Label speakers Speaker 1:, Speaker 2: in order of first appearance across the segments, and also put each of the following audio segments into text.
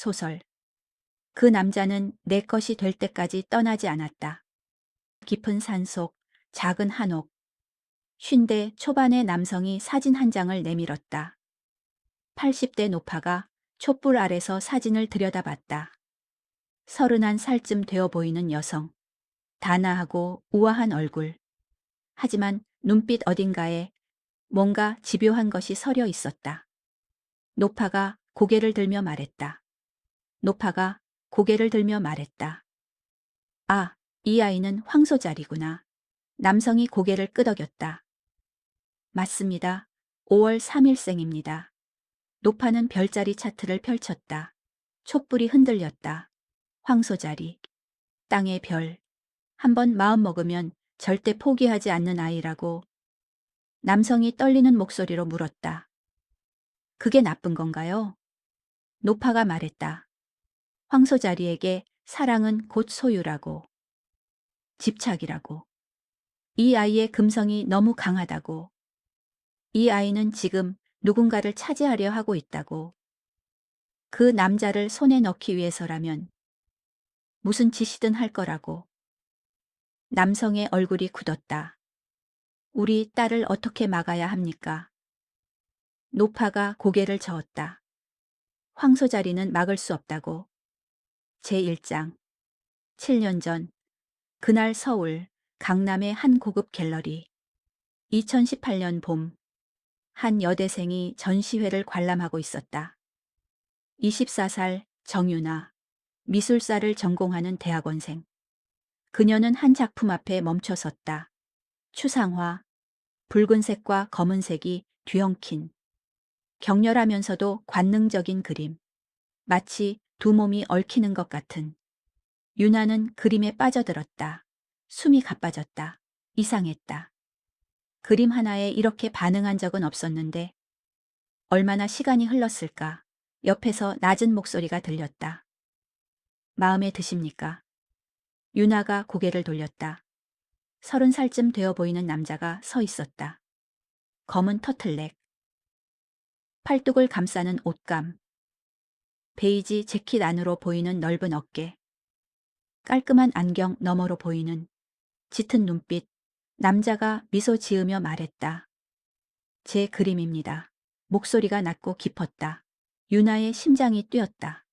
Speaker 1: 소설. 그 남자는 내 것이 될 때까지 떠나지 않았다. 깊은 산속, 작은 한옥. 50대 초반의 남성이 사진 한 장을 내밀었다. 80대 노파가 촛불 아래서 사진을 들여다봤다. 31살쯤 되어 보이는 여성. 단아하고 우아한 얼굴. 하지만 눈빛 어딘가에 뭔가 집요한 것이 서려 있었다. 노파가 고개를 들며 말했다. 노파가 고개를 들며 말했다. 아, 이 아이는 황소자리구나. 남성이 고개를 끄덕였다. 맞습니다. 5월 3일생입니다. 노파는 별자리 차트를 펼쳤다. 촛불이 흔들렸다. 황소자리. 땅의 별. 한번 마음먹으면 절대 포기하지 않는 아이라고. 남성이 떨리는 목소리로 물었다. 그게 나쁜 건가요? 노파가 말했다. 황소자리에게 사랑은 곧 소유라고. 집착이라고. 이 아이의 금성이 너무 강하다고. 이 아이는 지금 누군가를 차지하려 하고 있다고. 그 남자를 손에 넣기 위해서라면 무슨 짓이든 할 거라고. 남성의 얼굴이 굳었다. 우리 딸을 어떻게 막아야 합니까? 노파가 고개를 저었다. 황소자리는 막을 수 없다고. 제1장. 7년 전. 그날 서울, 강남의 한 고급 갤러리. 2018년 봄. 한 여대생이 전시회를 관람하고 있었다. 24살 정유나. 미술사를 전공하는 대학원생. 그녀는 한 작품 앞에 멈춰 섰다. 추상화. 붉은색과 검은색이 뒤엉킨. 격렬하면서도 관능적인 그림. 마치 두 몸이 얽히는 것 같은. 유나는 그림에 빠져들었다. 숨이 가빠졌다. 이상했다. 그림 하나에 이렇게 반응한 적은 없었는데 얼마나 시간이 흘렀을까. 옆에서 낮은 목소리가 들렸다. 마음에 드십니까? 유나가 고개를 돌렸다. 30살쯤 되어 보이는 남자가 서 있었다. 검은 터틀넥. 팔뚝을 감싸는 옷감. 베이지 재킷 안으로 보이는 넓은 어깨. 깔끔한 안경 너머로 보이는 짙은 눈빛. 남자가 미소 지으며 말했다. 제 그림입니다. 목소리가 낮고 깊었다. 유나의 심장이 뛰었다.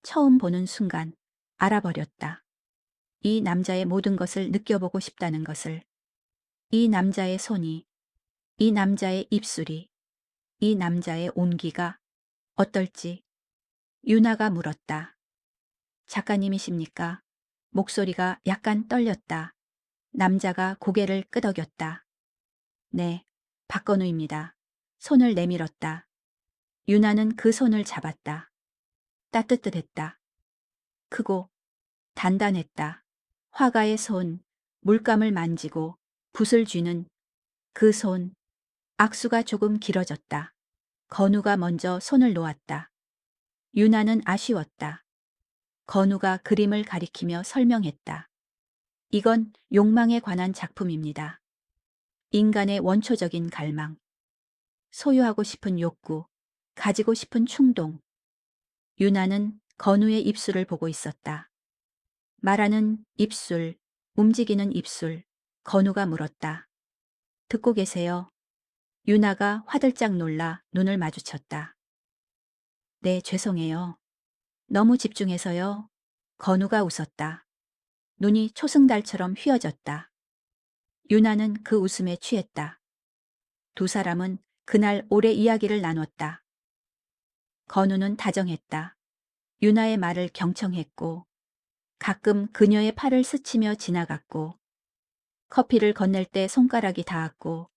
Speaker 1: 처음 보는 순간 알아버렸다. 이 남자의 모든 것을 느껴보고 싶다는 것을. 이 남자의 손이, 이 남자의 입술이, 이 남자의 온기가 어떨지. 유나가 물었다. 작가님이십니까? 목소리가 약간 떨렸다. 남자가 고개를 끄덕였다. 네, 박건우입니다. 손을 내밀었다. 유나는 그 손을 잡았다. 따뜻했다. 크고 단단했다. 화가의 손, 물감을 만지고 붓을 쥐는 그 손. 악수가 조금 길어졌다. 건우가 먼저 손을 놓았다. 유나는 아쉬웠다. 건우가 그림을 가리키며 설명했다. 이건 욕망에 관한 작품입니다. 인간의 원초적인 갈망. 소유하고 싶은 욕구, 가지고 싶은 충동. 유나는 건우의 입술을 보고 있었다. 말하는 입술, 움직이는 입술. 건우가 물었다. 듣고 계세요? 유나가 화들짝 놀라 눈을 마주쳤다. 네, 죄송해요. 너무 집중해서요. 건우가 웃었다. 눈이 초승달처럼 휘어졌다. 유나는 그 웃음에 취했다. 두 사람은 그날 오래 이야기를 나눴다. 건우는 다정했다. 유나의 말을 경청했고 가끔 그녀의 팔을 스치며 지나갔고 커피를 건넬 때 손가락이 닿았고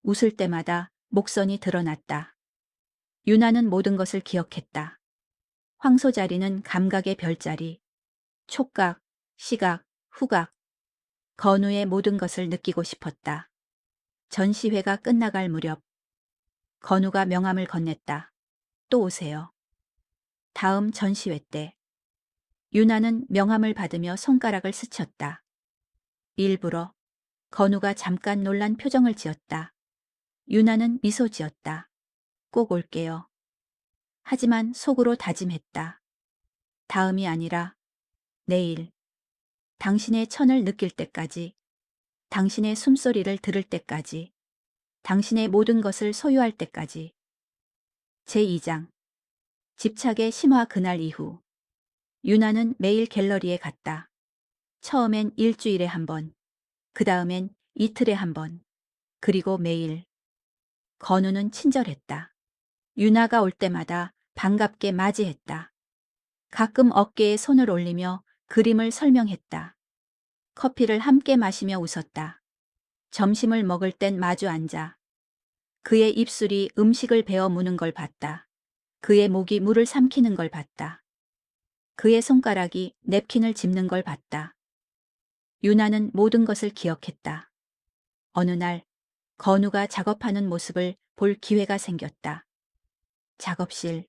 Speaker 1: 웃을 때마다 목선이 드러났다. 유나는 모든 것을 기억했다. 황소자리는 감각의 별자리, 촉각, 시각, 후각. 건우의 모든 것을 느끼고 싶었다. 전시회가 끝나갈 무렵 건우가 명함을 건넸다. 또 오세요. 다음 전시회 때 유나는 명함을 받으며 손가락을 스쳤다. 일부러. 건우가 잠깐 놀란 표정을 지었다. 유나는 미소 지었다. 꼭 올게요. 하지만 속으로 다짐했다. 다음이 아니라 내일. 당신의 천을 느낄 때까지, 당신의 숨소리를 들을 때까지, 당신의 모든 것을 소유할 때까지. 제2장. 집착의 심화. 그날 이후 유나는 매일 갤러리에 갔다. 처음엔 일주일에 한 번, 그 다음엔 이틀에 한 번, 그리고 매일. 건우는 친절했다. 유나가 올 때마다 반갑게 맞이했다. 가끔 어깨에 손을 올리며 그림을 설명했다. 커피를 함께 마시며 웃었다. 점심을 먹을 땐 마주 앉아 그의 입술이 음식을 베어 무는 걸 봤다. 그의 목이 물을 삼키는 걸 봤다. 그의 손가락이 냅킨을 짚는 걸 봤다. 유나는 모든 것을 기억했다. 어느 날 건우가 작업하는 모습을 볼 기회가 생겼다. 작업실.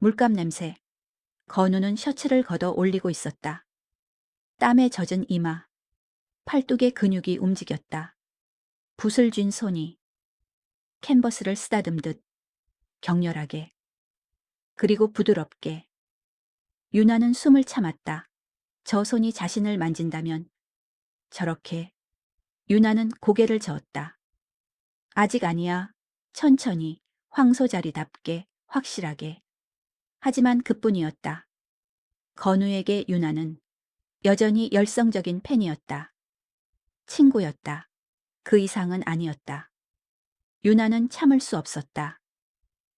Speaker 1: 물감 냄새. 건우는 셔츠를 걷어 올리고 있었다. 땀에 젖은 이마. 팔뚝의 근육이 움직였다. 붓을 쥔 손이 캔버스를 쓰다듬듯 격렬하게, 그리고 부드럽게. 유나는 숨을 참았다. 저 손이 자신을 만진다면. 저렇게. 유나는 고개를 저었다. 아직 아니야. 천천히, 황소자리답게, 확실하게. 하지만 그뿐이었다. 건우에게 유나는 여전히 열성적인 팬이었다. 친구였다. 그 이상은 아니었다. 유나는 참을 수 없었다.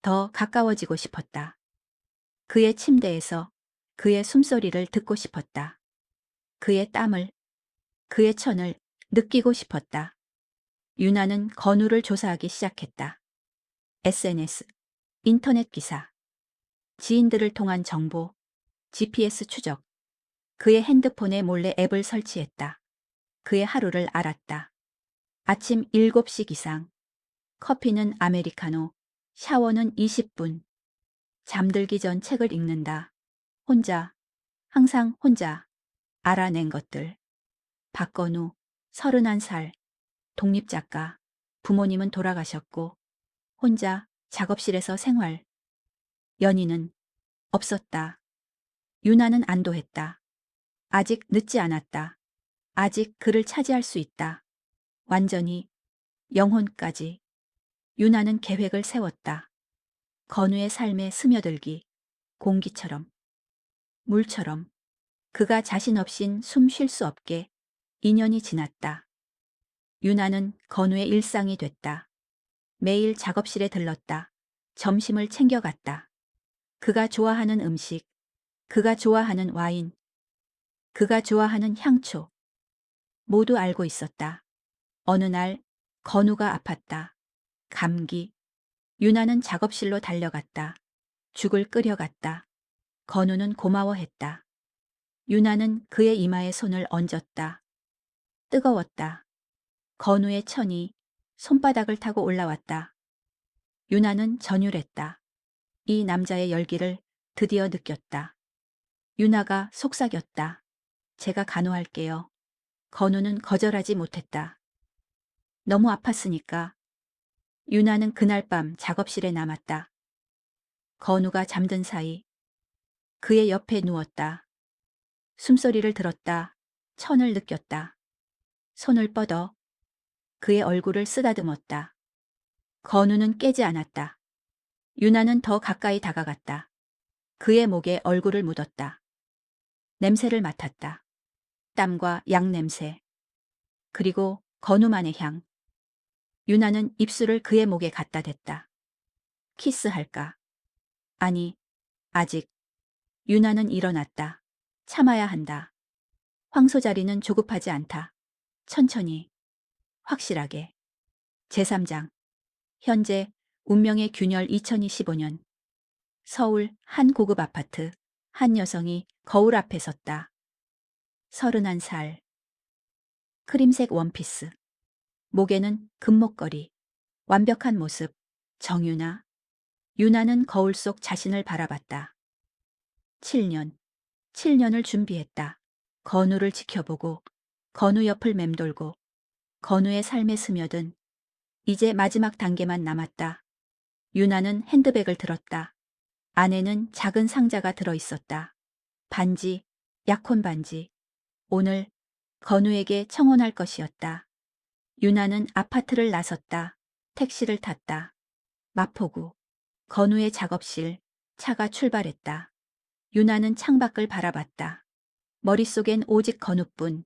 Speaker 1: 더 가까워지고 싶었다. 그의 침대에서 그의 숨소리를 듣고 싶었다. 그의 땀을, 그의 천을 느끼고 싶었다. 유나는 건우를 조사하기 시작했다. SNS, 인터넷 기사, 지인들을 통한 정보, GPS 추적. 그의 핸드폰에 몰래 앱을 설치했다. 그의 하루를 알았다. 아침 7시 기상. 커피는 아메리카노. 샤워는 20분. 잠들기 전 책을 읽는다. 혼자. 항상 혼자. 알아낸 것들. 박건우, 31살. 독립작가. 부모님은 돌아가셨고 혼자 작업실에서 생활. 연인은 없었다. 유나는 안도했다. 아직 늦지 않았다. 아직 그를 차지할 수 있다. 완전히, 영혼까지. 유나는 계획을 세웠다. 건우의 삶에 스며들기. 공기처럼. 물처럼. 그가 자신 없인 숨 쉴 수 없게. 2년이 지났다. 유나는 건우의 일상이 됐다. 매일 작업실에 들렀다. 점심을 챙겨갔다. 그가 좋아하는 음식, 그가 좋아하는 와인, 그가 좋아하는 향초. 모두 알고 있었다. 어느 날 건우가 아팠다. 감기. 유나는 작업실로 달려갔다. 죽을 끓여갔다. 건우는 고마워했다. 유나는 그의 이마에 손을 얹었다. 뜨거웠다. 건우의 천이 손바닥을 타고 올라왔다. 유나는 전율했다. 이 남자의 열기를 드디어 느꼈다. 유나가 속삭였다. 제가 간호할게요. 건우는 거절하지 못했다. 너무 아팠으니까. 유나는 그날 밤 작업실에 남았다. 건우가 잠든 사이 그의 옆에 누웠다. 숨소리를 들었다. 천을 느꼈다. 손을 뻗어 그의 얼굴을 쓰다듬었다. 건우는 깨지 않았다. 유나는 더 가까이 다가갔다. 그의 목에 얼굴을 묻었다. 냄새를 맡았다. 땀과 약 냄새. 그리고 건우만의 향. 유나는 입술을 그의 목에 갖다 댔다. 키스할까? 아니, 아직. 유나는 일어났다. 참아야 한다. 황소자리는 조급하지 않다. 천천히. 확실하게. 제3장. 현재 운명의 균열. 2025년. 서울 한 고급 아파트. 한 여성이 거울 앞에 섰다. 31살. 크림색 원피스. 목에는 금목걸이. 완벽한 모습. 정유나. 유나는 거울 속 자신을 바라봤다. 7년. 7년을 준비했다. 건우를 지켜보고, 건우 옆을 맴돌고, 건우의 삶에 스며든 이제 마지막 단계만 남았다. 유나는 핸드백을 들었다. 안에는 작은 상자가 들어 있었다. 반지, 약혼 반지. 오늘 건우에게 청혼할 것이었다. 유나는 아파트를 나섰다. 택시를 탔다. 마포구. 건우의 작업실. 차가 출발했다. 유나는 창밖을 바라봤다. 머릿속엔 오직 건우뿐.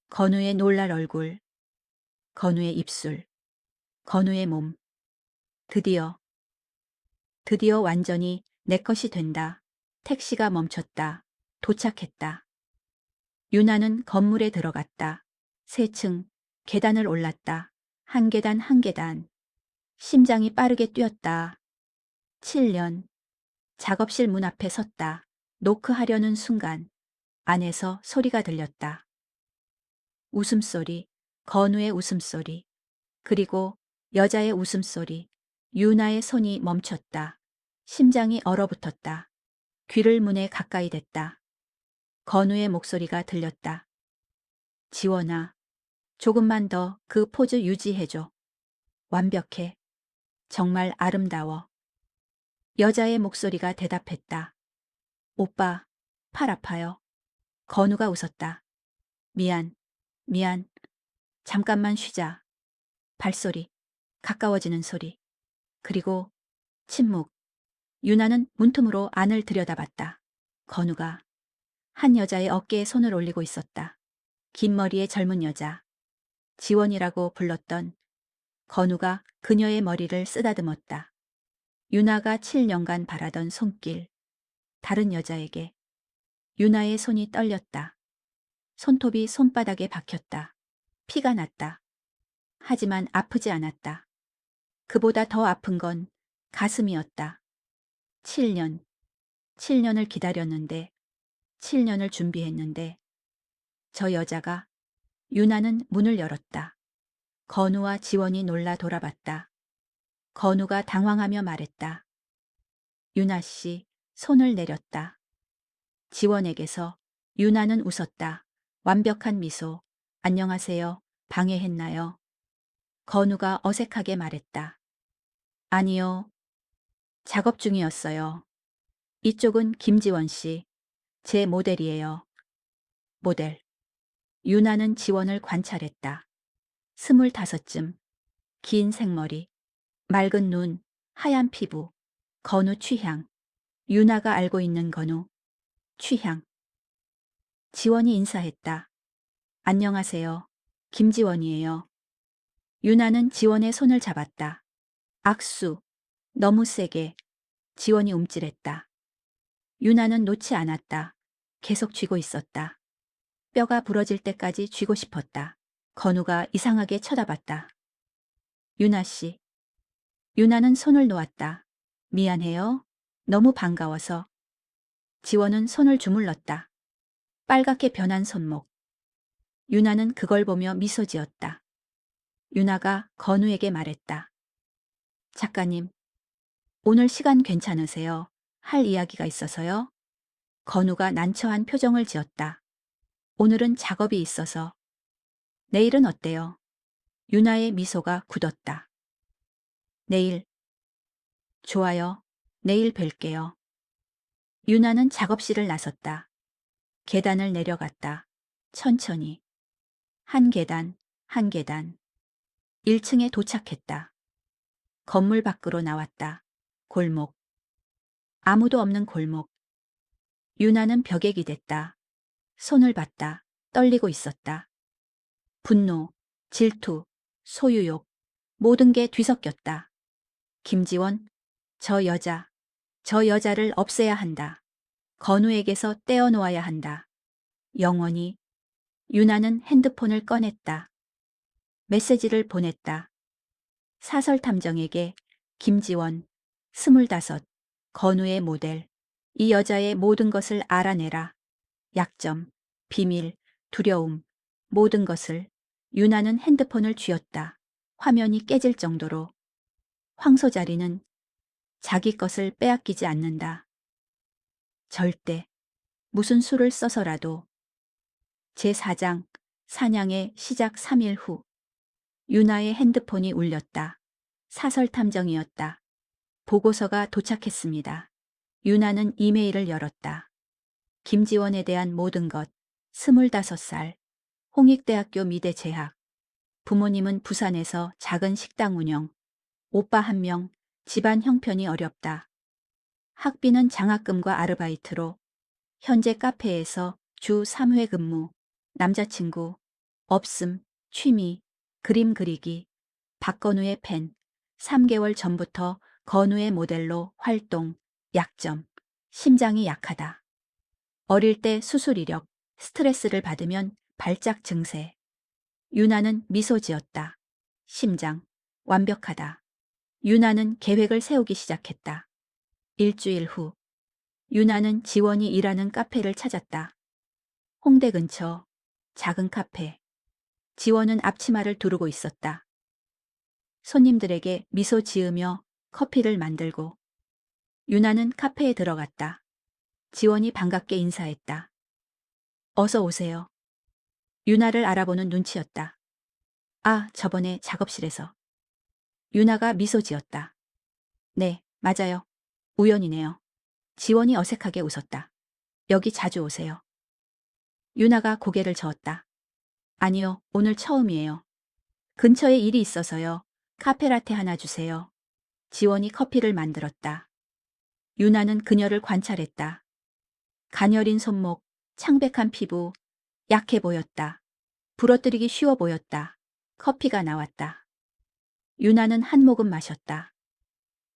Speaker 1: 건우의 놀랄 얼굴. 건우의 입술. 건우의 몸. 드디어 완전히 내 것이 된다. 택시가 멈췄다. 도착했다. 유나는 건물에 들어갔다. 3층, 계단을 올랐다. 한 계단 한 계단. 심장이 빠르게 뛰었다. 7년. 작업실 문 앞에 섰다. 노크하려는 순간 안에서 소리가 들렸다. 웃음소리, 건우의 웃음소리, 그리고 여자의 웃음소리. 유나의 손이 멈췄다. 심장이 얼어붙었다. 귀를 문에 가까이 댔다. 건우의 목소리가 들렸다. 지원아, 조금만 더 그 포즈 유지해줘. 완벽해. 정말 아름다워. 여자의 목소리가 대답했다. 오빠, 팔 아파요. 건우가 웃었다. 미안, 미안. 잠깐만 쉬자. 발소리, 가까워지는 소리. 그리고 침묵. 유나는 문틈으로 안을 들여다봤다. 건우가 한 여자의 어깨에 손을 올리고 있었다. 긴 머리의 젊은 여자. 지원이라고 불렀던 건우가 그녀의 머리를 쓰다듬었다. 유나가 7년간 바라던 손길. 다른 여자에게. 유나의 손이 떨렸다. 손톱이 손바닥에 박혔다. 피가 났다. 하지만 아프지 않았다. 그보다 더 아픈 건 가슴이었다. 7년. 7년을 기다렸는데, 7년을 준비했는데, 저 여자가. 유나는 문을 열었다. 건우와 지원이 놀라 돌아봤다. 건우가 당황하며 말했다. 유나 씨, 손을 내렸다. 지원에게서. 유나는 웃었다. 완벽한 미소. 안녕하세요. 방해했나요? 건우가 어색하게 말했다. 아니요. 작업 중이었어요. 이쪽은 김지원 씨. 제 모델이에요. 모델. 유나는 지원을 관찰했다. 25쯤. 긴 생머리. 맑은 눈. 하얀 피부. 건우 취향. 유나가 알고 있는 건우. 취향. 지원이 인사했다. 안녕하세요. 김지원이에요. 유나는 지원의 손을 잡았다. 악수. 너무 세게. 지원이 움찔했다. 유나는 놓지 않았다. 계속 쥐고 있었다. 뼈가 부러질 때까지 쥐고 싶었다. 건우가 이상하게 쳐다봤다. 유나 씨. 유나는 손을 놓았다. 미안해요. 너무 반가워서. 지원은 손을 주물렀다. 빨갛게 변한 손목. 유나는 그걸 보며 미소 지었다. 유나가 건우에게 말했다. 작가님, 오늘 시간 괜찮으세요? 할 이야기가 있어서요. 건우가 난처한 표정을 지었다. 오늘은 작업이 있어서. 내일은 어때요? 유나의 미소가 굳었다. 내일. 좋아요. 내일 뵐게요. 유나는 작업실을 나섰다. 계단을 내려갔다. 천천히. 한 계단, 한 계단. 1층에 도착했다. 건물 밖으로 나왔다. 골목. 아무도 없는 골목. 유나는 벽에 기댔다. 손을 봤다. 떨리고 있었다. 분노, 질투, 소유욕, 모든 게 뒤섞였다. 김지원, 저 여자를 없애야 한다. 건우에게서 떼어놓아야 한다. 영원히. 유나는 핸드폰을 꺼냈다. 메시지를 보냈다. 사설탐정에게. 김지원, 25, 건우의 모델. 이 여자의 모든 것을 알아내라. 약점, 비밀, 두려움, 모든 것을. 유나는 핸드폰을 쥐었다. 화면이 깨질 정도로. 황소자리는 자기 것을 빼앗기지 않는다. 절대. 무슨 수를 써서라도. 제4장 사냥의 시작 3일 후. 유나의 핸드폰이 울렸다. 사설탐정이었다. 보고서가 도착했습니다. 유나는 이메일을 열었다. 김지원에 대한 모든 것. 25살. 홍익대학교 미대 재학. 부모님은 부산에서 작은 식당 운영. 오빠 1명. 집안 형편이 어렵다. 학비는 장학금과 아르바이트로. 현재 카페에서 주 3회 근무. 남자친구. 없음. 취미. 그림 그리기. 박건우의 팬. 3개월 전부터 건우의 모델로 활동. 약점. 심장이 약하다. 어릴 때 수술 이력. 스트레스를 받으면 발작 증세. 유나는 미소 지었다. 심장. 완벽하다. 유나는 계획을 세우기 시작했다. 일주일 후. 유나는 지원이 일하는 카페를 찾았다. 홍대 근처. 작은 카페. 지원은 앞치마를 두르고 있었다. 손님들에게 미소 지으며 커피를 만들고. 유나는 카페에 들어갔다. 지원이 반갑게 인사했다. 어서 오세요. 유나를 알아보는 눈치였다. 아, 저번에 작업실에서. 유나가 미소 지었다. 네, 맞아요. 우연이네요. 지원이 어색하게 웃었다. 여기 자주 오세요. 유나가 고개를 저었다. 아니요, 오늘 처음이에요. 근처에 일이 있어서요. 카페라테 하나 주세요. 지원이 커피를 만들었다. 유나는 그녀를 관찰했다. 가녀린 손목, 창백한 피부, 약해 보였다. 부러뜨리기 쉬워 보였다. 커피가 나왔다. 유나는 한 모금 마셨다.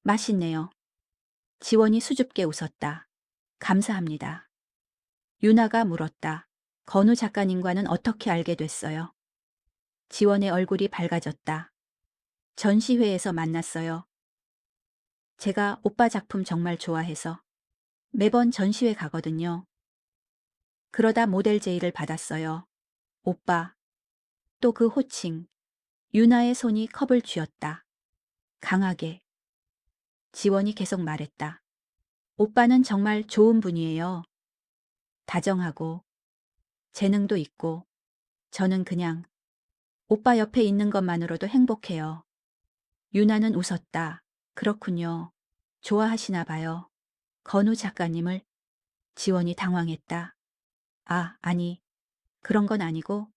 Speaker 1: 맛있네요. 지원이 수줍게 웃었다. 감사합니다. 유나가 물었다. 건우 작가님과는 어떻게 알게 됐어요? 지원의 얼굴이 밝아졌다. 전시회에서 만났어요. 제가 오빠 작품 정말 좋아해서 매번 전시회 가거든요. 그러다 모델 제의를 받았어요. 오빠. 또 그 호칭. 유나의 손이 컵을 쥐었다. 강하게. 지원이 계속 말했다. 오빠는 정말 좋은 분이에요. 다정하고 재능도 있고 저는 그냥 오빠 옆에 있는 것만으로도 행복해요. 유나는 웃었다. 그렇군요. 좋아하시나 봐요. 건우 작가님을. 지원이 당황했다. 아, 아니. 그런 건 아니고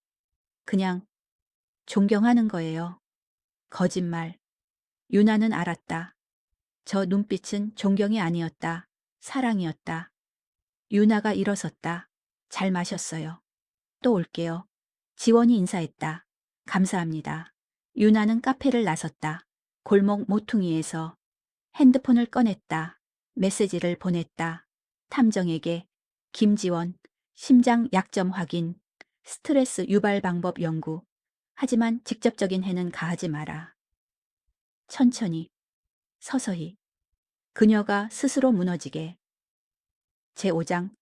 Speaker 1: 그냥 존경하는 거예요. 거짓말. 유나는 알았다. 저 눈빛은 존경이 아니었다. 사랑이었다. 유나가 일어섰다. 잘 마셨어요. 또 올게요. 지원이 인사했다. 감사합니다. 유나는 카페를 나섰다. 골목 모퉁이에서 핸드폰을 꺼냈다. 메시지를 보냈다. 탐정에게 김지원, 심장 약점 확인, 스트레스 유발 방법 연구. 하지만 직접적인 해는 가하지 마라. 천천히, 서서히. 그녀가 스스로 무너지게. 제5장.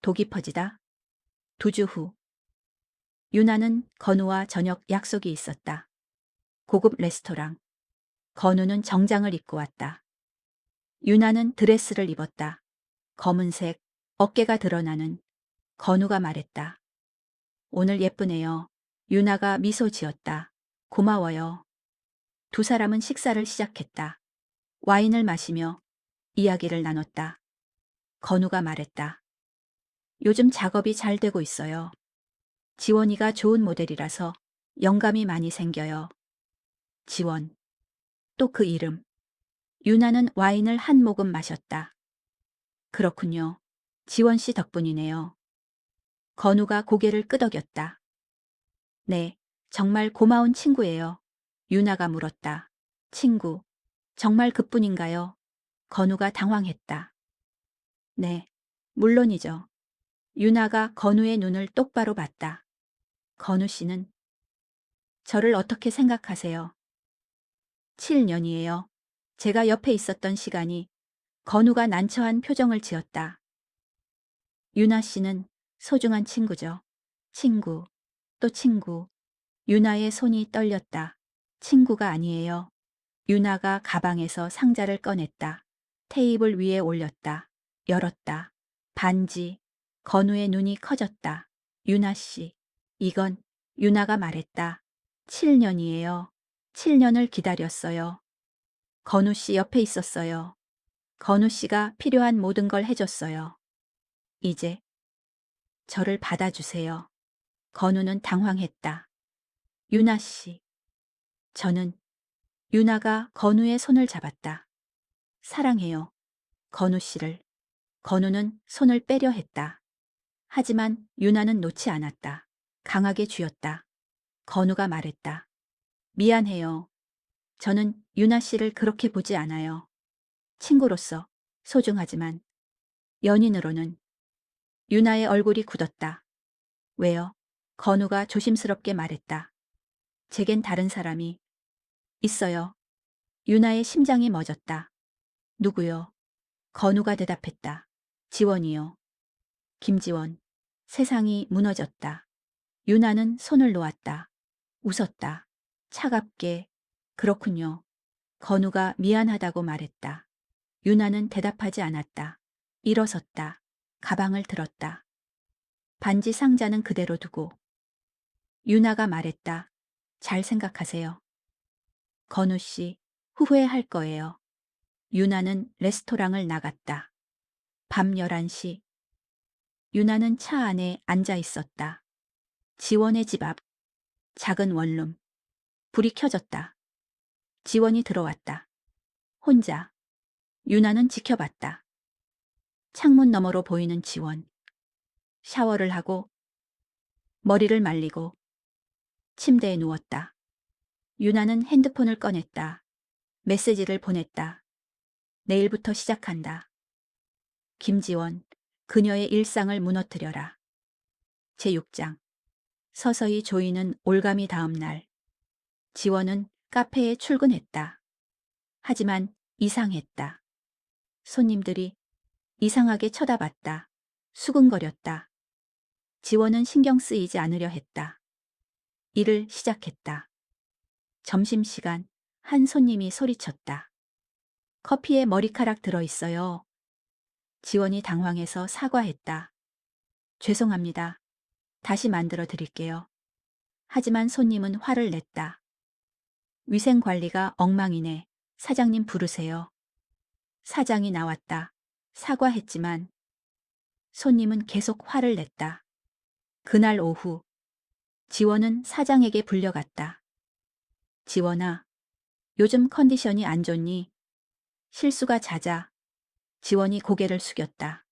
Speaker 1: 독이 퍼지다. 2주 후. 유나는 건우와 저녁 약속이 있었다. 고급 레스토랑. 건우는 정장을 입고 왔다. 유나는 드레스를 입었다. 검은색, 어깨가 드러나는. 건우가 말했다. 오늘 예쁘네요. 유나가 미소 지었다. 고마워요. 두 사람은 식사를 시작했다. 와인을 마시며 이야기를 나눴다. 건우가 말했다. 요즘 작업이 잘 되고 있어요. 지원이가 좋은 모델이라서 영감이 많이 생겨요. 지원. 또 그 이름. 유나는 와인을 한 모금 마셨다. 그렇군요. 지원 씨 덕분이네요. 건우가 고개를 끄덕였다. 네, 정말 고마운 친구예요. 유나가 물었다. 친구. 정말 그뿐인가요? 건우가 당황했다. 네, 물론이죠. 유나가 건우의 눈을 똑바로 봤다. 건우 씨는 저를 어떻게 생각하세요? 7년이에요. 제가 옆에 있었던 시간이. 건우가 난처한 표정을 지었다. 유나 씨는 소중한 친구죠. 친구, 또 친구. 유나의 손이 떨렸다. 친구가 아니에요. 유나가 가방에서 상자를 꺼냈다. 테이블 위에 올렸다. 열었다. 반지. 건우의 눈이 커졌다. 유나 씨. 이건 유나가 말했다. 7년이에요. 7년을 기다렸어요. 건우 씨 옆에 있었어요. 건우 씨가 필요한 모든 걸 해줬어요. 이제 저를 받아주세요. 건우는 당황했다. 유나 씨. 저는 유나가 건우의 손을 잡았다. 사랑해요. 건우 씨를. 건우는 손을 빼려 했다. 하지만 유나는 놓지 않았다. 강하게 쥐었다. 건우가 말했다. 미안해요. 저는 유나 씨를 그렇게 보지 않아요. 친구로서 소중하지만 연인으로는. 유나의 얼굴이 굳었다. 왜요? 건우가 조심스럽게 말했다. 제겐 다른 사람이 있어요. 유나의 심장이 멎었다. 누구요? 건우가 대답했다. 지원이요. 김지원. 세상이 무너졌다. 유나는 손을 놓았다. 웃었다. 차갑게. 그렇군요. 건우가 미안하다고 말했다. 유나는 대답하지 않았다. 일어섰다. 가방을 들었다. 반지 상자는 그대로 두고. 유나가 말했다. 잘 생각하세요. 건우 씨, 후회할 거예요. 유나는 레스토랑을 나갔다. 밤 11시. 유나는 차 안에 앉아 있었다. 지원의 집 앞. 작은 원룸. 불이 켜졌다. 지원이 들어왔다. 혼자. 유나는 지켜봤다. 창문 너머로 보이는 지원. 샤워를 하고 머리를 말리고 침대에 누웠다. 유나는 핸드폰을 꺼냈다. 메시지를 보냈다. 내일부터 시작한다. 김지원, 그녀의 일상을 무너뜨려라. 제6장. 서서히 조이는 올가미 다음 날. 지원은 카페에 출근했다. 하지만 이상했다. 손님들이 이상하게 쳐다봤다. 수근거렸다. 지원은 신경 쓰이지 않으려 했다. 일을 시작했다. 점심시간 한 손님이 소리쳤다. 커피에 머리카락 들어있어요. 지원이 당황해서 사과했다. 죄송합니다. 다시 만들어 드릴게요. 하지만 손님은 화를 냈다. 위생관리가 엉망이네. 사장님 부르세요. 사장이 나왔다. 사과했지만 손님은 계속 화를 냈다. 그날 오후 지원은 사장에게 불려갔다. 지원아, 요즘 컨디션이 안 좋니? 실수가 잦아. 지원이 고개를 숙였다.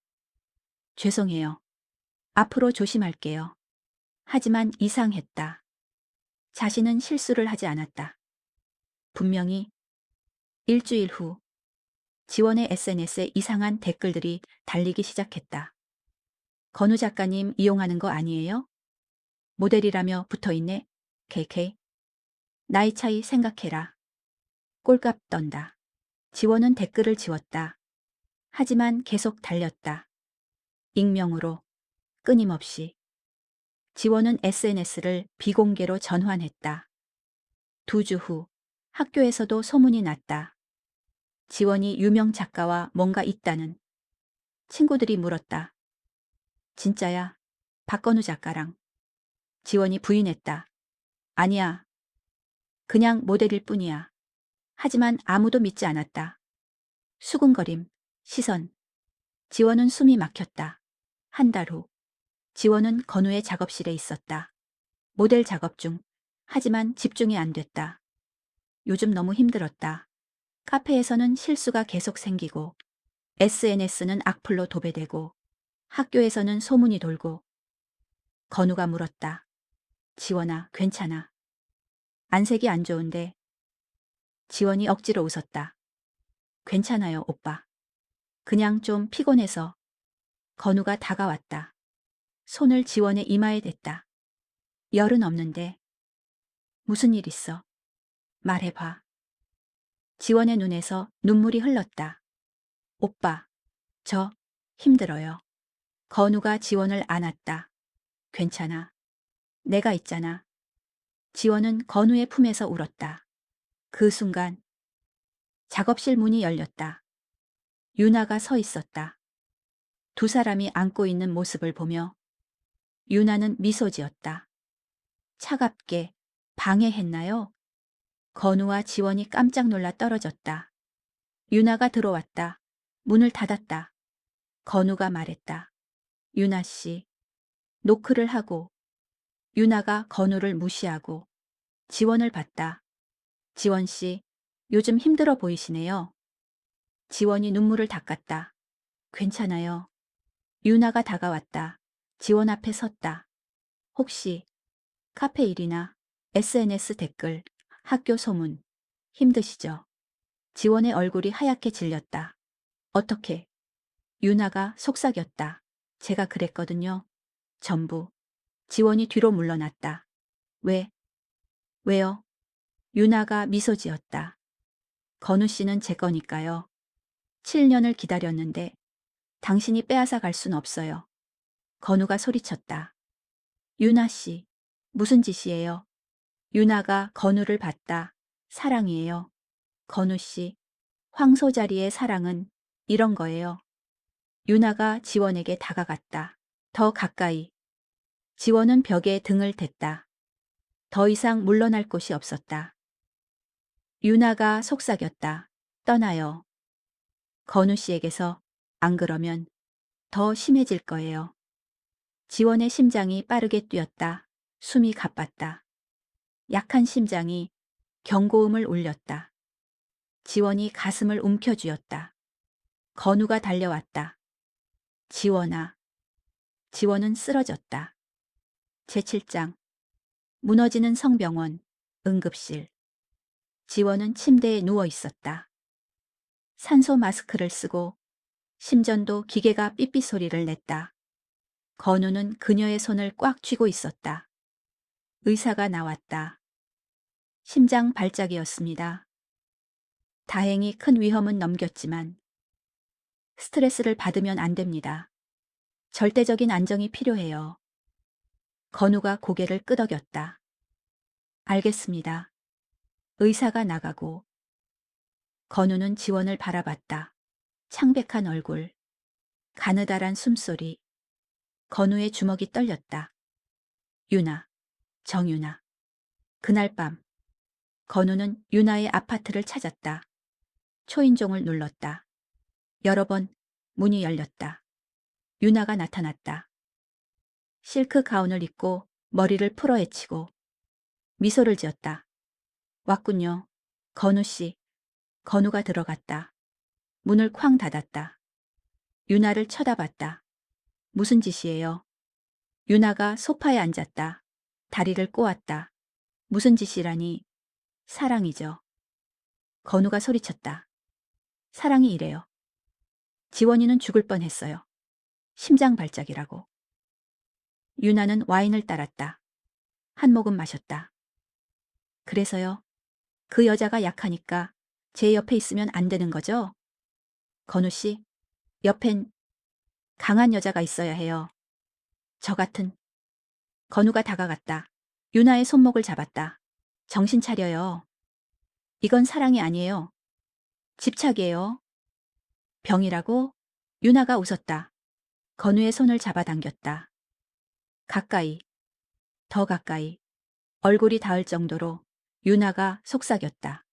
Speaker 1: 죄송해요. 앞으로 조심할게요. 하지만 이상했다. 자신은 실수를 하지 않았다. 분명히 일주일 후 지원의 SNS에 이상한 댓글들이 달리기 시작했다. 건우 작가님 이용하는 거 아니에요? 모델이라며 붙어있네. KK. 나이 차이 생각해라. 꼴값 떤다. 지원은 댓글을 지웠다. 하지만 계속 달렸다. 익명으로. 끊임없이. 지원은 SNS를 비공개로 전환했다. 2주 후 학교에서도 소문이 났다. 지원이 유명 작가와 뭔가 있다는. 친구들이 물었다. 진짜야? 박건우 작가랑. 지원이 부인했다. 아니야. 그냥 모델일 뿐이야. 하지만 아무도 믿지 않았다. 수군거림, 시선. 지원은 숨이 막혔다. 한 달 후. 지원은 건우의 작업실에 있었다. 모델 작업 중. 하지만 집중이 안 됐다. 요즘 너무 힘들었다. 카페에서는 실수가 계속 생기고 SNS는 악플로 도배되고 학교에서는 소문이 돌고. 건우가 물었다. 지원아, 괜찮아. 안색이 안 좋은데. 지원이 억지로 웃었다. 괜찮아요, 오빠. 그냥 좀 피곤해서. 건우가 다가왔다. 손을 지원의 이마에 댔다. 열은 없는데. 무슨 일 있어? 말해봐. 지원의 눈에서 눈물이 흘렀다. 오빠, 저 힘들어요. 건우가 지원을 안았다. 괜찮아. 내가 있잖아. 지원은 건우의 품에서 울었다. 그 순간 작업실 문이 열렸다. 유나가 서 있었다. 두 사람이 안고 있는 모습을 보며 유나는 미소 지었다. 차갑게 방해했나요? 건우와 지원이 깜짝 놀라 떨어졌다. 유나가 들어왔다. 문을 닫았다. 건우가 말했다. 유나 씨. 노크를 하고 유나가 건우를 무시하고 지원을 받다. 지원 씨, 요즘 힘들어 보이시네요. 지원이 눈물을 닦았다. 괜찮아요. 유나가 다가왔다. 지원 앞에 섰다. 혹시 카페 일이나 SNS 댓글, 학교 소문 힘드시죠? 지원의 얼굴이 하얗게 질렸다. 어떻게? 유나가 속삭였다. 제가 그랬거든요. 전부. 지원이 뒤로 물러났다. 왜? 왜요? 유나가 미소 지었다. 건우 씨는 제 거니까요. 7년을 기다렸는데 당신이 빼앗아 갈 순 없어요. 건우가 소리쳤다. 유나 씨, 무슨 짓이에요? 유나가 건우를 봤다. 사랑이에요. 건우 씨, 황소 자리의 사랑은 이런 거예요. 유나가 지원에게 다가갔다. 더 가까이. 지원은 벽에 등을 댔다. 더 이상 물러날 곳이 없었다. 유나가 속삭였다. 떠나요. 건우 씨에게서. 안 그러면 더 심해질 거예요. 지원의 심장이 빠르게 뛰었다. 숨이 가빴다. 약한 심장이 경고음을 울렸다. 지원이 가슴을 움켜쥐었다. 건우가 달려왔다. 지원아. 지원은 쓰러졌다. 제7장. 무너지는 성병원, 응급실. 지원은 침대에 누워 있었다. 산소 마스크를 쓰고 심전도 기계가 삐삐 소리를 냈다. 건우는 그녀의 손을 꽉 쥐고 있었다. 의사가 나왔다. 심장 발작이었습니다. 다행히 큰 위험은 넘겼지만 스트레스를 받으면 안 됩니다. 절대적인 안정이 필요해요. 건우가 고개를 끄덕였다. 알겠습니다. 의사가 나가고 건우는 지원을 바라봤다. 창백한 얼굴, 가느다란 숨소리. 건우의 주먹이 떨렸다. 유나, 정유나. 그날 밤 건우는 유나의 아파트를 찾았다. 초인종을 눌렀다. 여러 번 문이 열렸다. 유나가 나타났다. 실크 가운을 입고 머리를 풀어헤치고 미소를 지었다. 왔군요. 건우 씨. 건우가 들어갔다. 문을 쾅 닫았다. 유나를 쳐다봤다. 무슨 짓이에요? 유나가 소파에 앉았다. 다리를 꼬았다. 무슨 짓이라니? 사랑이죠. 건우가 소리쳤다. 사랑이 이래요. 지원이는 죽을 뻔했어요. 심장 발작이라고. 유나는 와인을 따랐다. 한 모금 마셨다. 그래서요? 그 여자가 약하니까 제 옆에 있으면 안 되는 거죠? 건우 씨, 옆엔 강한 여자가 있어야 해요. 저 같은. 건우가 다가갔다. 유나의 손목을 잡았다. 정신 차려요. 이건 사랑이 아니에요. 집착이에요. 병이라고? 유나가 웃었다. 건우의 손을 잡아당겼다. 가까이, 더 가까이. 얼굴이 닿을 정도로 유나가 속삭였다.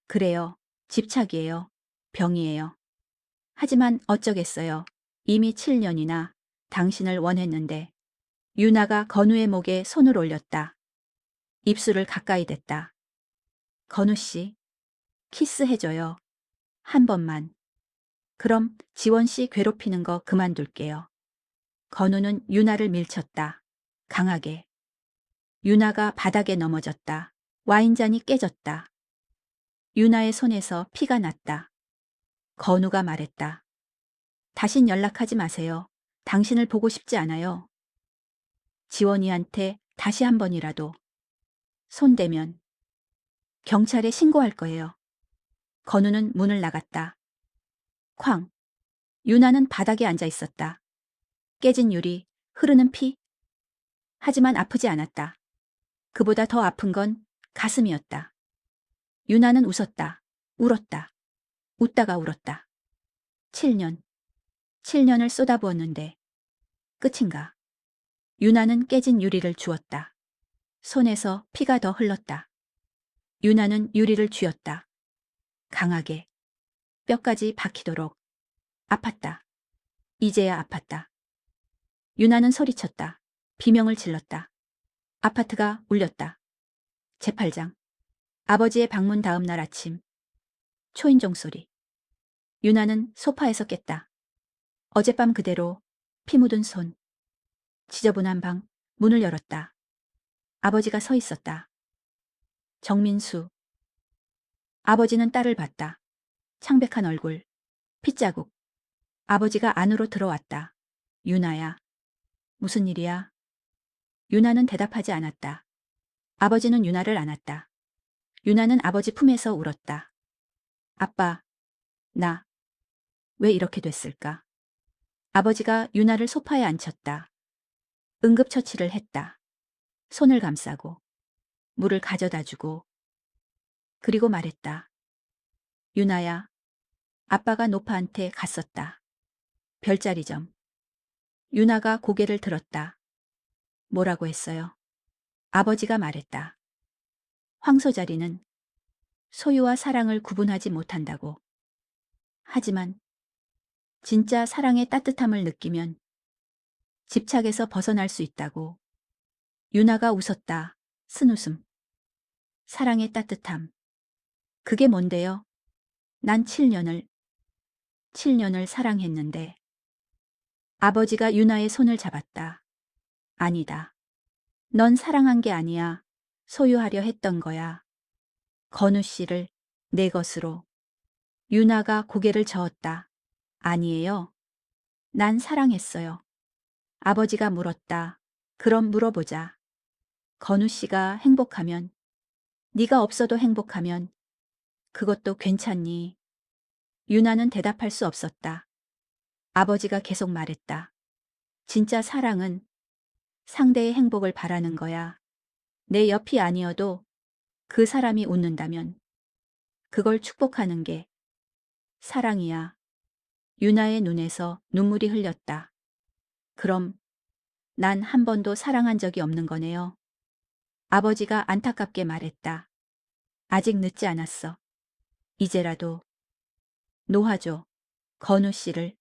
Speaker 1: 그래요. 집착이에요. 병이에요. 하지만 어쩌겠어요. 이미 7년이나 당신을 원했는데. 유나가 건우의 목에 손을 올렸다. 입술을 가까이 댔다. 건우 씨, 키스해줘요. 한 번만. 그럼 지원 씨 괴롭히는 거 그만둘게요. 건우는 유나를 밀쳤다. 강하게. 유나가 바닥에 넘어졌다. 와인잔이 깨졌다. 유나의 손에서 피가 났다. 건우가 말했다. 다신 연락하지 마세요. 당신을 보고 싶지 않아요. 지원이한테 다시 한 번이라도 손대면 경찰에 신고할 거예요. 건우는 문을 나갔다. 쾅. 유나는 바닥에 앉아 있었다. 깨진 유리, 흐르는 피. 하지만 아프지 않았다. 그보다 더 아픈 건 가슴이었다. 유나는 웃었다. 울었다. 웃다가 울었다. 7년. 7년을 쏟아부었는데 끝인가. 유나는 깨진 유리를 주었다. 손에서 피가 더 흘렀다. 유나는 유리를 쥐었다. 강하게. 뼈까지 박히도록 아팠다. 이제야 아팠다. 유나는 소리쳤다. 비명을 질렀다. 아파트가 울렸다. 제8장. 아버지의 방문 다음 날 아침. 초인종 소리. 유나는 소파에서 깼다. 어젯밤 그대로 피 묻은 손. 지저분한 방. 문을 열었다. 아버지가 서 있었다. 정민수. 아버지는 딸을 봤다. 창백한 얼굴. 핏자국. 아버지가 안으로 들어왔다. 유나야. 무슨 일이야? 유나는 대답하지 않았다. 아버지는 유나를 안았다. 유나는 아버지 품에서 울었다. 아빠, 나, 왜 이렇게 됐을까? 아버지가 유나를 소파에 앉혔다. 응급처치를 했다. 손을 감싸고, 물을 가져다 주고, 그리고 말했다. 유나야, 아빠가 노파한테 갔었다. 별자리점. 유나가 고개를 들었다. 뭐라고 했어요? 아버지가 말했다. 황소자리는 소유와 사랑을 구분하지 못한다고. 하지만 진짜 사랑의 따뜻함을 느끼면 집착에서 벗어날 수 있다고. 유나가 웃었다. 쓴웃음. 사랑의 따뜻함. 그게 뭔데요? 난 7년을 사랑했는데. 아버지가 유나의 손을 잡았다. 아니다. 넌 사랑한 게 아니야. 소유하려 했던 거야. 건우 씨를 내 것으로. 유나가 고개를 저었다. 아니에요. 난 사랑했어요. 아버지가 물었다. 그럼 물어보자. 건우 씨가 행복하면, 네가 없어도 행복하면 그것도 괜찮니? 유나는 대답할 수 없었다. 아버지가 계속 말했다. 진짜 사랑은 상대의 행복을 바라는 거야. 내 옆이 아니어도 그 사람이 웃는다면 그걸 축복하는 게 사랑이야. 유나의 눈에서 눈물이 흘렸다. 그럼 난 한 번도 사랑한 적이 없는 거네요. 아버지가 안타깝게 말했다. 아직 늦지 않았어. 이제라도 놓아줘. 건우 씨를.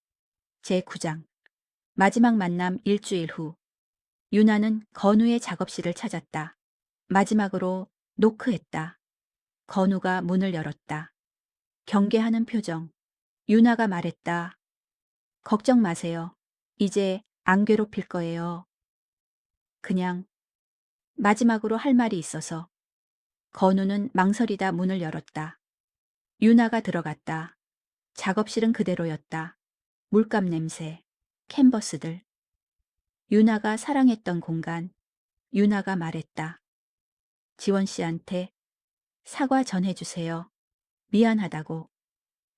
Speaker 1: 제9장. 마지막 만남 일주일 후. 유나는 건우의 작업실을 찾았다. 마지막으로 노크했다. 건우가 문을 열었다. 경계하는 표정. 유나가 말했다. 걱정 마세요. 이제 안 괴롭힐 거예요. 그냥 마지막으로 할 말이 있어서. 건우는 망설이다 문을 열었다. 유나가 들어갔다. 작업실은 그대로였다. 물감 냄새, 캔버스들. 유나가 사랑했던 공간. 유나가 말했다. 지원 씨한테 사과 전해주세요. 미안하다고.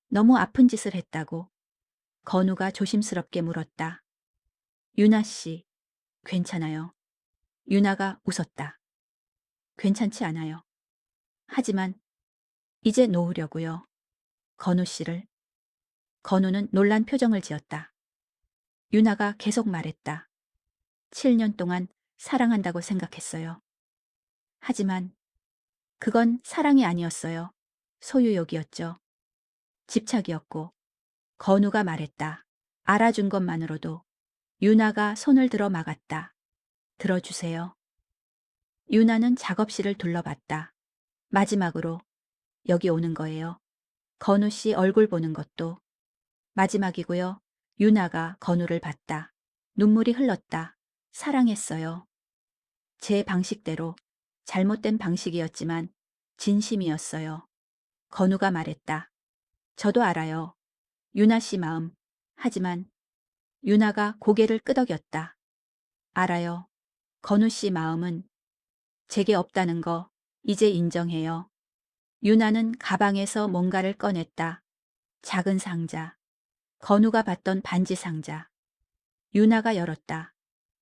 Speaker 1: 너무 아픈 짓을 했다고. 건우가 조심스럽게 물었다. 유나 씨, 괜찮아요. 유나가 웃었다. 괜찮지 않아요. 하지만 이제 놓으려고요. 건우 씨를. 건우는 놀란 표정을 지었다. 유나가 계속 말했다. 7년 동안 사랑한다고 생각했어요. 하지만 그건 사랑이 아니었어요. 소유욕이었죠. 집착이었고. 건우가 말했다. 알아준 것만으로도. 유나가 손을 들어 막았다. 들어주세요. 유나는 작업실을 둘러봤다. 마지막으로 여기 오는 거예요. 건우 씨 얼굴 보는 것도 마지막이고요. 유나가 건우를 봤다. 눈물이 흘렀다. 사랑했어요. 제 방식대로. 잘못된 방식이었지만 진심이었어요. 건우가 말했다. 저도 알아요. 유나 씨 마음. 하지만 유나가 고개를 끄덕였다. 알아요. 건우 씨 마음은 제게 없다는 거 이제 인정해요. 유나는 가방에서 뭔가를 꺼냈다. 작은 상자. 건우가 봤던 반지 상자. 유나가 열었다.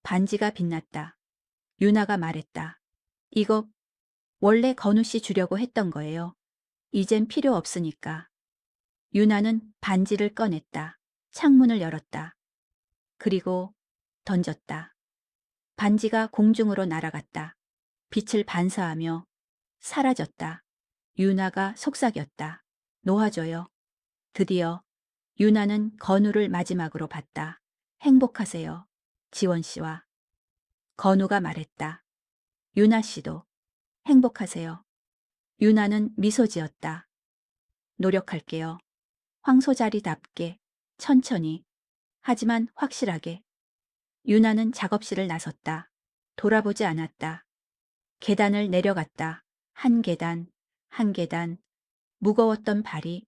Speaker 1: 반지가 빛났다. 유나가 말했다. 이거 원래 건우 씨 주려고 했던 거예요. 이젠 필요 없으니까. 유나는 반지를 꺼냈다. 창문을 열었다. 그리고 던졌다. 반지가 공중으로 날아갔다. 빛을 반사하며 사라졌다. 유나가 속삭였다. 놓아줘요. 드디어 유나는 건우를 마지막으로 봤다. 행복하세요. 지원 씨와. 건우가 말했다. 유나 씨도 행복하세요. 유나는 미소 지었다. 노력할게요. 황소자리답게, 천천히, 하지만 확실하게. 유나는 작업실을 나섰다. 돌아보지 않았다. 계단을 내려갔다. 한 계단, 한 계단. 무거웠던 발이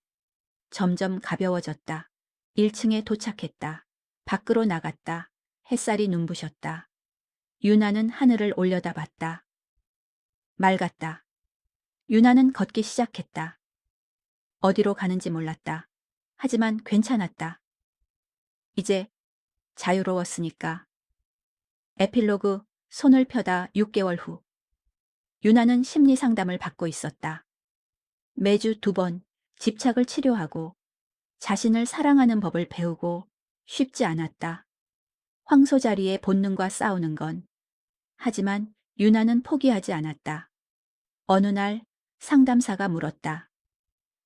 Speaker 1: 점점 가벼워졌다. 1층에 도착했다. 밖으로 나갔다. 햇살이 눈부셨다. 유나는 하늘을 올려다봤다. 맑았다. 유나는 걷기 시작했다. 어디로 가는지 몰랐다. 하지만 괜찮았다. 이제 자유로웠으니까. 에필로그. 손을 펴다 6개월 후. 유나는 심리 상담을 받고 있었다. 매주 2번 집착을 치료하고 자신을 사랑하는 법을 배우고 쉽지 않았다. 황소자리의 본능과 싸우는 건. 하지만 유나는 포기하지 않았다. 어느 날 상담사가 물었다.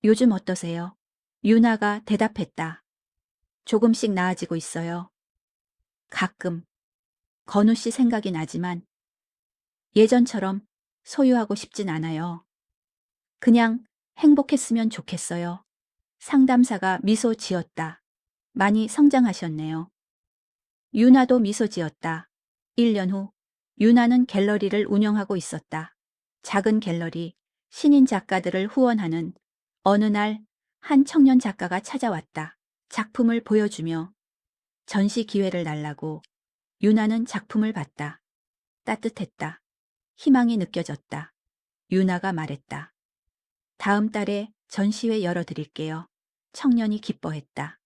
Speaker 1: 요즘 어떠세요? 유나가 대답했다. 조금씩 나아지고 있어요. 가끔 건우 씨 생각이 나지만 예전처럼 소유하고 싶진 않아요. 그냥 행복했으면 좋겠어요. 상담사가 미소 지었다. 많이 성장하셨네요. 유나도 미소 지었다. 1년 후 유나는 갤러리를 운영하고 있었다. 작은 갤러리, 신인 작가들을 후원하는. 어느 날 한 청년 작가가 찾아왔다. 작품을 보여주며 전시 기회를 달라고. 유나는 작품을 봤다. 따뜻했다. 희망이 느껴졌다. 유나가 말했다. 다음 달에 전시회 열어드릴게요. 청년이 기뻐했다.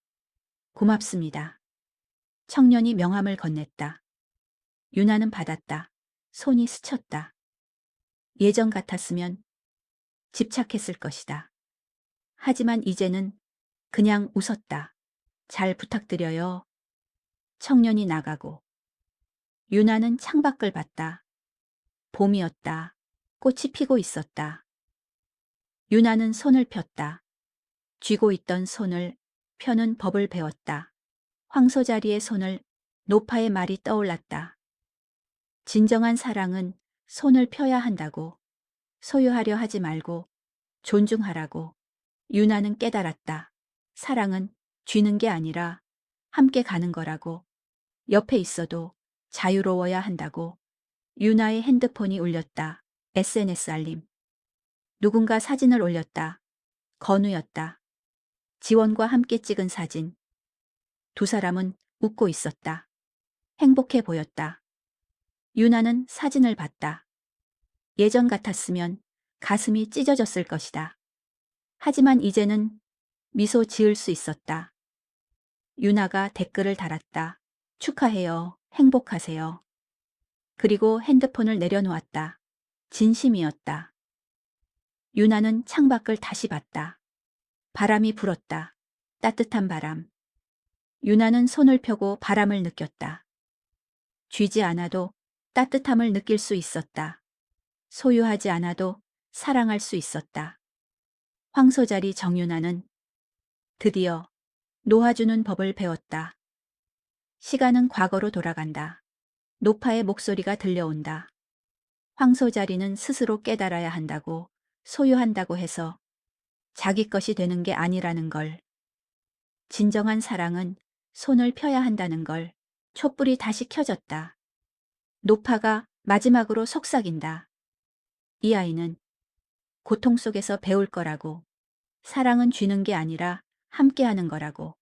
Speaker 1: 고맙습니다. 청년이 명함을 건넸다. 유나는 받았다. 손이 스쳤다. 예전 같았으면 집착했을 것이다. 하지만 이제는 그냥 웃었다. 잘 부탁드려요. 청년이 나가고 유나는 창밖을 봤다. 봄이었다. 꽃이 피고 있었다. 유나는 손을 폈다. 쥐고 있던 손을 펴는 법을 배웠다. 황소자리의 손을. 노파의 말이 떠올랐다. 진정한 사랑은 손을 펴야 한다고. 소유하려 하지 말고 존중하라고. 유나는 깨달았다. 사랑은 쥐는 게 아니라 함께 가는 거라고. 옆에 있어도 자유로워야 한다고. 유나의 핸드폰이 울렸다. SNS 알림. 누군가 사진을 올렸다. 건우였다. 지원과 함께 찍은 사진. 두 사람은 웃고 있었다. 행복해 보였다. 유나는 사진을 봤다. 예전 같았으면 가슴이 찢어졌을 것이다. 하지만 이제는 미소 지을 수 있었다. 유나가 댓글을 달았다. 축하해요. 행복하세요. 그리고 핸드폰을 내려놓았다. 진심이었다. 유나는 창밖을 다시 봤다. 바람이 불었다. 따뜻한 바람. 유나는 손을 펴고 바람을 느꼈다. 쥐지 않아도 따뜻함을 느낄 수 있었다. 소유하지 않아도 사랑할 수 있었다. 황소자리 정유나는 드디어 놓아주는 법을 배웠다. 시간은 과거로 돌아간다. 노파의 목소리가 들려온다. 황소자리는 스스로 깨달아야 한다고. 소유한다고 해서 자기 것이 되는 게 아니라는 걸. 진정한 사랑은 손을 펴야 한다는 걸. 촛불이 다시 켜졌다. 노파가 마지막으로 속삭인다. 이 아이는 고통 속에서 배울 거라고. 사랑은 쥐는 게 아니라 함께하는 거라고.